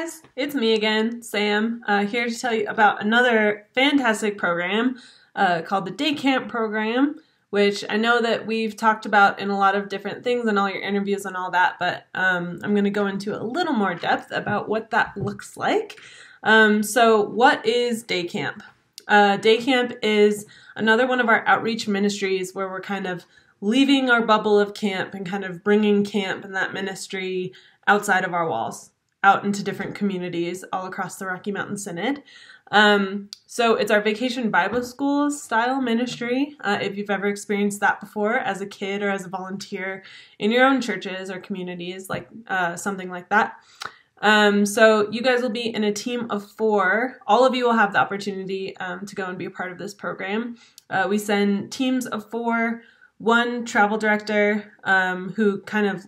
guys, it's me again, Sam, here to tell you about another fantastic program called the Day Camp program, which I know that we've talked about in a lot of different things and all your interviews and all that, but I'm going to go into a little more depth about what that looks like. So what is Day Camp? Day Camp is another one of our outreach ministries where we're kind of leaving our bubble of camp and kind of bringing camp and that ministry outside of our walls, out into different communities all across the Rocky Mountain Synod. So it's our Vacation Bible School style ministry. If you've ever experienced that before as a kid or as a volunteer in your own churches or communities, like something like that. So you guys will be in a team of 4. All of you will have the opportunity to go and be a part of this program. We send teams of 4, 1 travel director who kind of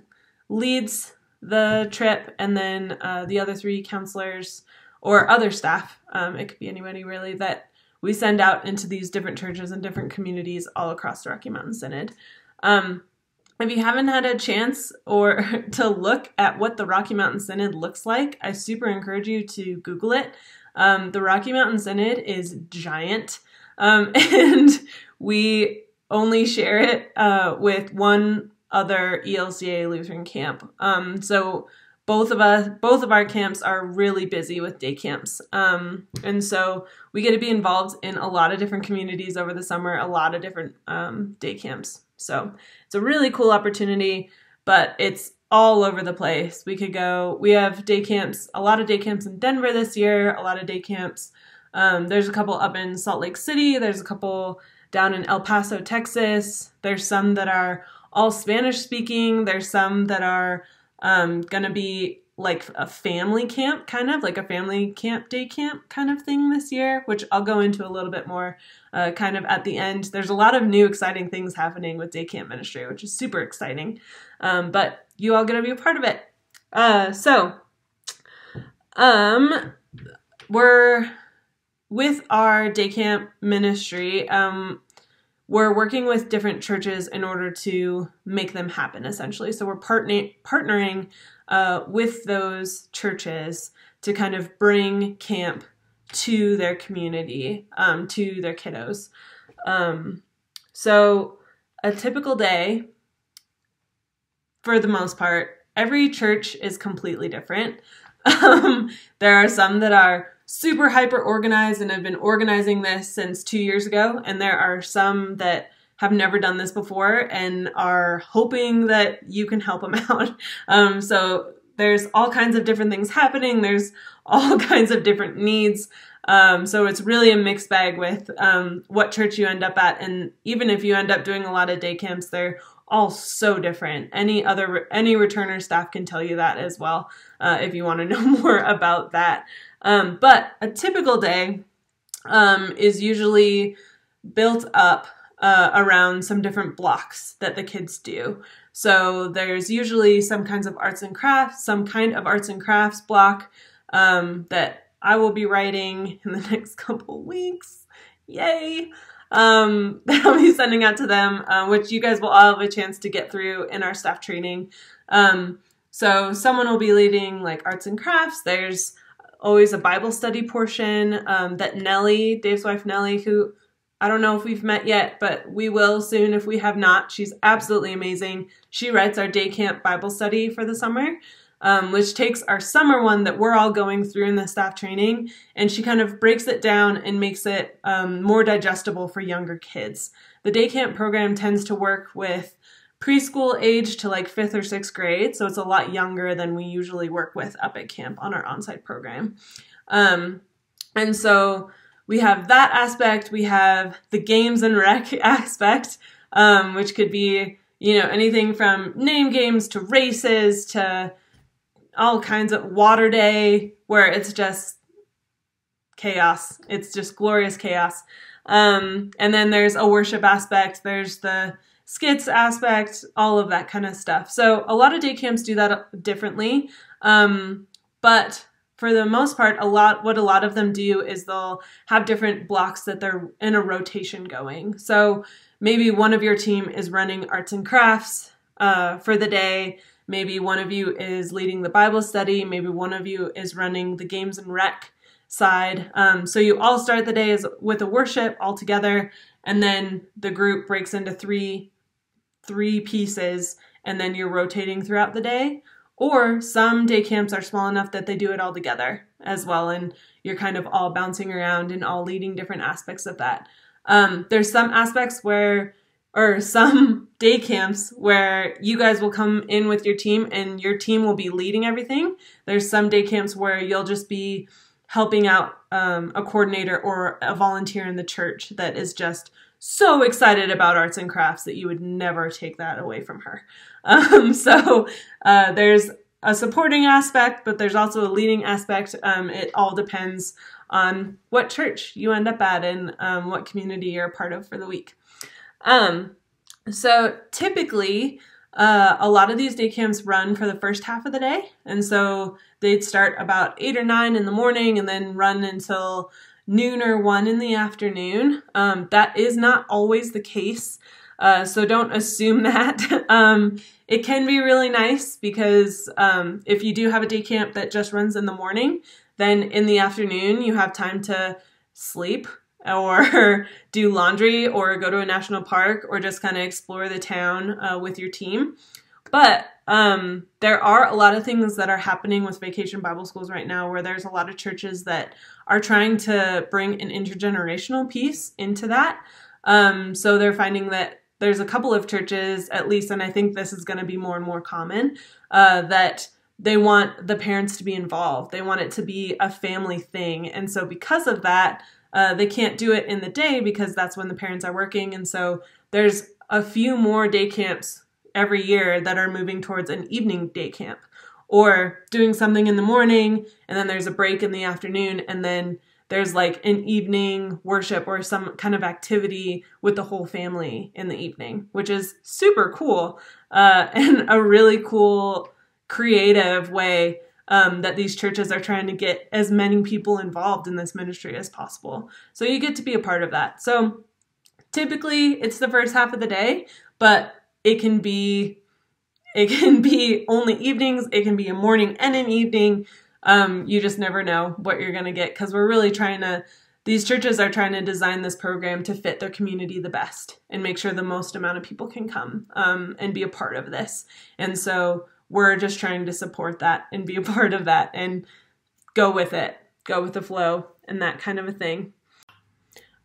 leads the trip, and then the other 3 counselors or other staff, it could be anybody really, that we send out into these different churches and different communities all across the Rocky Mountain Synod. If you haven't had a chance or to look at what the Rocky Mountain Synod looks like, I super encourage you to Google it. The Rocky Mountain Synod is giant, and we only share it with one other ELCA Lutheran camp. So both of our camps are really busy with day camps. And so we get to be involved in a lot of different communities over the summer, a lot of different day camps. So it's a really cool opportunity, but it's all over the place. We have day camps, a lot of day camps in Denver this year, a lot of day camps. There's a couple up in Salt Lake City. There's a couple down in El Paso, Texas. There's some that are all Spanish speaking. There's some that are going to be like a family camp, kind of like a family camp, day camp kind of thing this year, which I'll go into a little bit more kind of at the end. There's a lot of new exciting things happening with day camp ministry, which is super exciting. But you all going to be a part of it. We're with our day camp ministry. We're working with different churches in order to make them happen, essentially. So we're partnering with those churches to kind of bring camp to their community, to their kiddos. So a typical day, for the most part, every church is completely different. There are some that are super hyper organized and have been organizing this since 2 years ago. And there are some that have never done this before and are hoping that you can help them out. So there's all kinds of different things happening. There's all kinds of different needs. So it's really a mixed bag with what church you end up at. And even if you end up doing a lot of day camps, they're all so different. Any returner staff can tell you that as well, if you want to know more about that. But a typical day is usually built up around some different blocks that the kids do. So there's usually some kind of arts and crafts block that I will be writing in the next couple weeks. Yay! That I'll be sending out to them, which you guys will all have a chance to get through in our staff training. So someone will be leading like arts and crafts. There's always a Bible study portion that Nellie, Dave's wife Nellie, who I don't know if we've met yet, but we will soon if we have not. She's absolutely amazing. She writes our day camp Bible study for the summer, which takes our summer one that we're all going through in the staff training, and she kind of breaks it down and makes it more digestible for younger kids. The day camp program tends to work with preschool age to like 5th or 6th grade, so it's a lot younger than we usually work with up at camp on our onsite program. And so we have that aspect. We have the games and rec aspect, which could be, anything from name games to races to all kinds of water day, where it's just chaos. It's just glorious chaos. And then there's a worship aspect. There's the skits aspect, all of that kind of stuff. So a lot of day camps do that differently. But for the most part, what a lot of them do is they'll have different blocks that they're in a rotation going. So maybe one of your team is running arts and crafts for the day. Maybe one of you is leading the Bible study. Maybe one of you is running the games and rec side. So you all start the day with a worship all together, and then the group breaks into three pieces, and then you're rotating throughout the day. Or some day camps are small enough that they do it all together as well, and you're kind of all bouncing around and all leading different aspects of that. There's some aspects or some day camps where you guys will come in with your team and your team will be leading everything. There's some day camps where you'll just be helping out a coordinator or a volunteer in the church that is just so excited about arts and crafts that you would never take that away from her. So there's a supporting aspect, but there's also a leading aspect. It all depends on what church you end up at and what community you're a part of for the week. So typically, a lot of these day camps run for the first half of the day. And so they'd start about 8 or 9 in the morning and then run until noon or 1 in the afternoon. That is not always the case. So don't assume that. It can be really nice because if you do have a day camp that just runs in the morning, then in the afternoon you have time to sleep or do laundry or go to a national park or just kind of explore the town with your team. But there are a lot of things that are happening with Vacation Bible Schools right now where there's a lot of churches that are trying to bring an intergenerational piece into that. So they're finding that there's a couple of churches, at least, and I think this is going to be more and more common, that they want the parents to be involved. They want it to be a family thing. And so because of that, they can't do it in the day because that's when the parents are working. And so there's a few more day camps every year that are moving towards an evening day camp or doing something in the morning, and then there's a break in the afternoon, and then there's like an evening worship or some kind of activity with the whole family in the evening, which is super cool and a really cool, creative way that these churches are trying to get as many people involved in this ministry as possible. So you get to be a part of that. So typically it's the first half of the day, but it can be only evenings. It can be a morning and an evening. You just never know what you're going to get because we're really these churches are trying to design this program to fit their community the best and make sure the most amount of people can come and be a part of this. And so we're just trying to support that and be a part of that and go with it, go with the flow and that kind of a thing.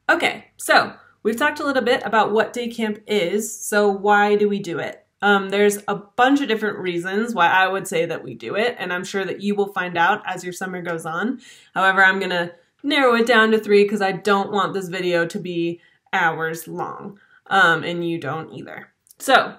Okay, so we've talked a little bit about what day camp is. So why do we do it? There's a bunch of different reasons why I would say that we do it, and I'm sure that you will find out as your summer goes on. However, I'm going to narrow it down to 3 because I don't want this video to be hours long, and you don't either. So,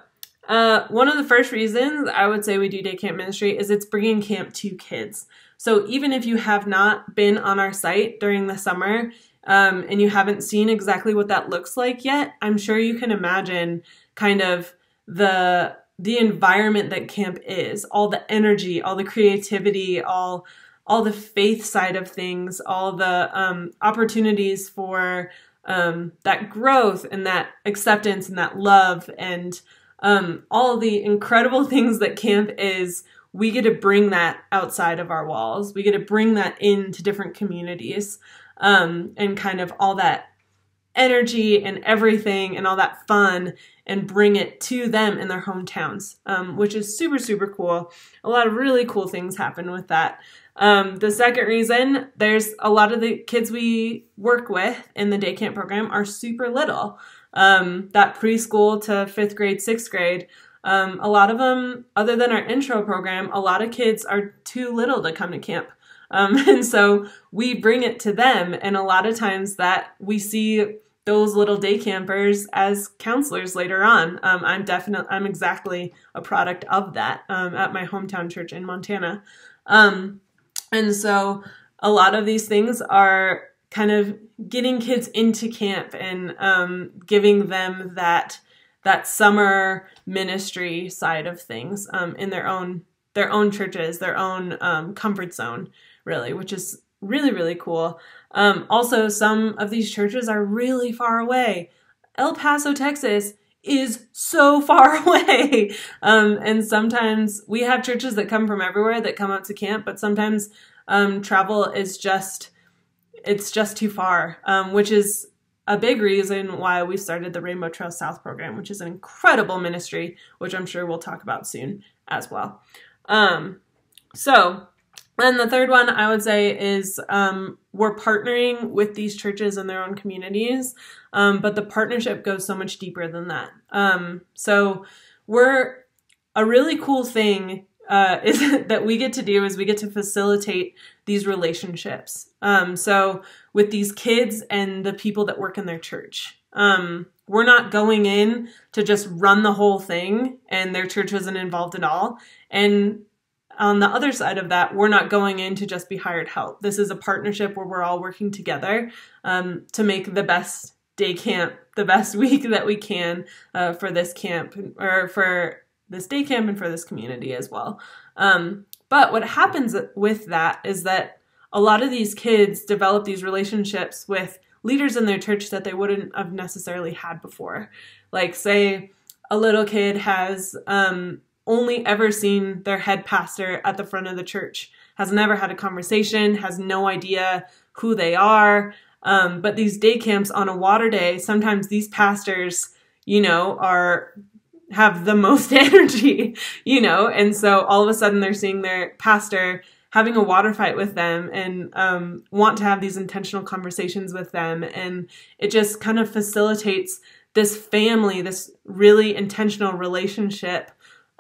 one of the first reasons I would say we do day camp ministry is it's bringing camp to kids. So even if you have not been on our site during the summer, and you haven't seen exactly what that looks like yet, I'm sure you can imagine kind of the environment that camp is, all the energy, all the creativity, all the faith side of things, all the opportunities for that growth and that acceptance and that love and all the incredible things that camp is. We get to bring that outside of our walls. We get to bring that into different communities and kind of all that energy and everything and all that fun and bring it to them in their hometowns, which is super, super cool. A lot of really cool things happen with that. The second reason, there's a lot of the kids we work with in the day camp program are super little. That preschool to 5th grade, 6th grade, a lot of them, other than our intro program, a lot of kids are too little to come to camp. And so we bring it to them. And a lot of times that we see those little day campers as counselors later on. I'm exactly a product of that, at my hometown church in Montana. And so a lot of these things are kind of getting kids into camp and, giving them that summer ministry side of things, in their own churches, their own, comfort zone, really, which is really, really cool. Also, some of these churches are really far away. El Paso, Texas is so far away. And sometimes we have churches that come from everywhere that come out to camp, but sometimes travel is it's just too far, which is a big reason why we started the Rainbow Trail South program, which is an incredible ministry, which I'm sure we'll talk about soon as well. And the third one I would say is we're partnering with these churches in their own communities, but the partnership goes so much deeper than that. So a really cool thing is that we get to do is we get to facilitate these relationships. So with these kids and the people that work in their church, we're not going in to just run the whole thing and their church isn't involved at all. And on the other side of that, we're not going in to just be hired help. This is a partnership where we're all working together to make the best day camp, the best week that we can for this camp, or for this day camp and for this community as well. But what happens with that is that a lot of these kids develop these relationships with leaders in their church that they wouldn't have necessarily had before. Like, say a little kid has only ever seen their head pastor at the front of the church, has never had a conversation, has no idea who they are. But these day camps on a water day, sometimes these pastors, have the most energy, and so all of a sudden they're seeing their pastor having a water fight with them and want to have these intentional conversations with them. And it just kind of facilitates this family, this really intentional relationship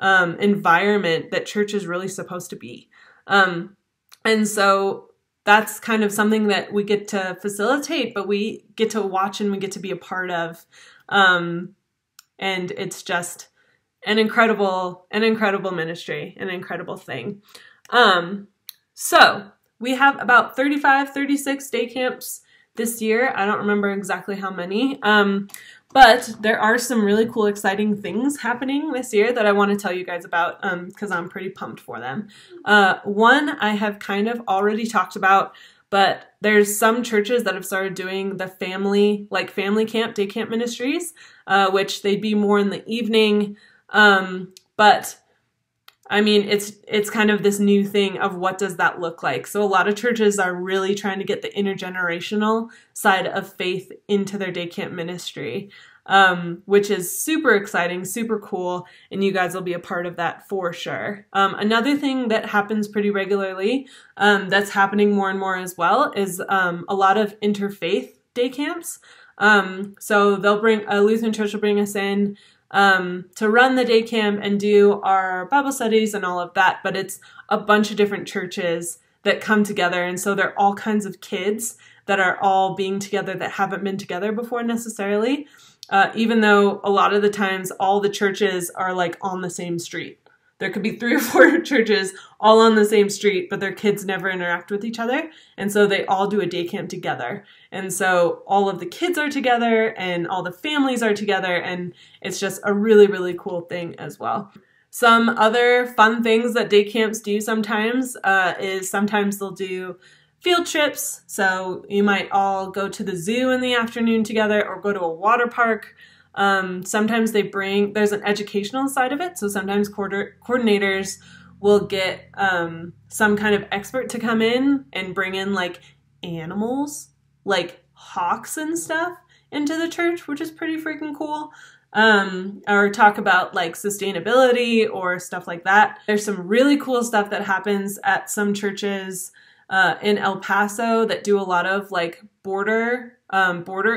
environment that church is really supposed to be. And so that's kind of something that we get to facilitate, but we get to watch and we get to be a part of. And it's just an incredible ministry, an incredible thing. So we have about 35, 36 day camps this year. I don't remember exactly how many. But there are some really cool, exciting things happening this year that I want to tell you guys about because I'm pretty pumped for them. One I have kind of already talked about, but there's some churches that have started doing the family camp, day camp ministries, which they'd be more in the evening. But I mean, it's kind of this new thing of what does that look like. So a lot of churches are really trying to get the intergenerational side of faith into their day camp ministry, which is super exciting, super cool, and you guys will be a part of that for sure. Another thing that happens pretty regularly, that's happening more and more as well, is a lot of interfaith day camps. So a Lutheran church will bring us in to run the day camp and do our Bible studies and all of that, but it's a bunch of different churches that come together, and so they're all kinds of kids that are all being together that haven't been together before necessarily, even though a lot of the times all the churches are like on the same street. There could be 3 or 4 churches all on the same street, but their kids never interact with each other. And so they all do a day camp together. And so all of the kids are together and all the families are together. And it's just a really, really cool thing as well. Some other fun things that day camps do sometimes is sometimes they'll do field trips. So you might all go to the zoo in the afternoon together or go to a water park. Sometimes there's an educational side of it. So sometimes coordinators will get some kind of expert to come in and bring in like animals, like hawks and stuff into the church, which is pretty freaking cool. Or talk about like sustainability or stuff like that. There's some really cool stuff that happens at some churches in El Paso that do a lot of like border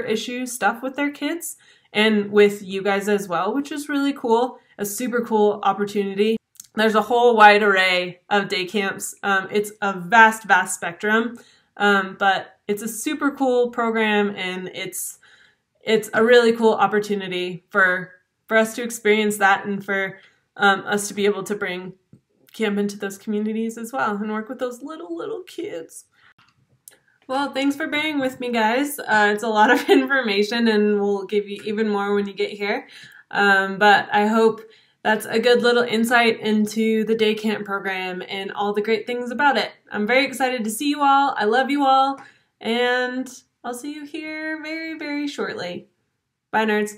issue stuff with their kids. And with you guys as well, which is really cool, a super cool opportunity. There's a whole wide array of day camps. It's a vast, vast spectrum, but it's a super cool program, and it's a really cool opportunity for us to experience that, and for us to be able to bring camp into those communities as well and work with those little kids. Well, thanks for bearing with me, guys. It's a lot of information, and we'll give you even more when you get here. But I hope that's a good little insight into the day camp program and all the great things about it. I'm very excited to see you all. I love you all, and I'll see you here very, very shortly. Bye, nerds.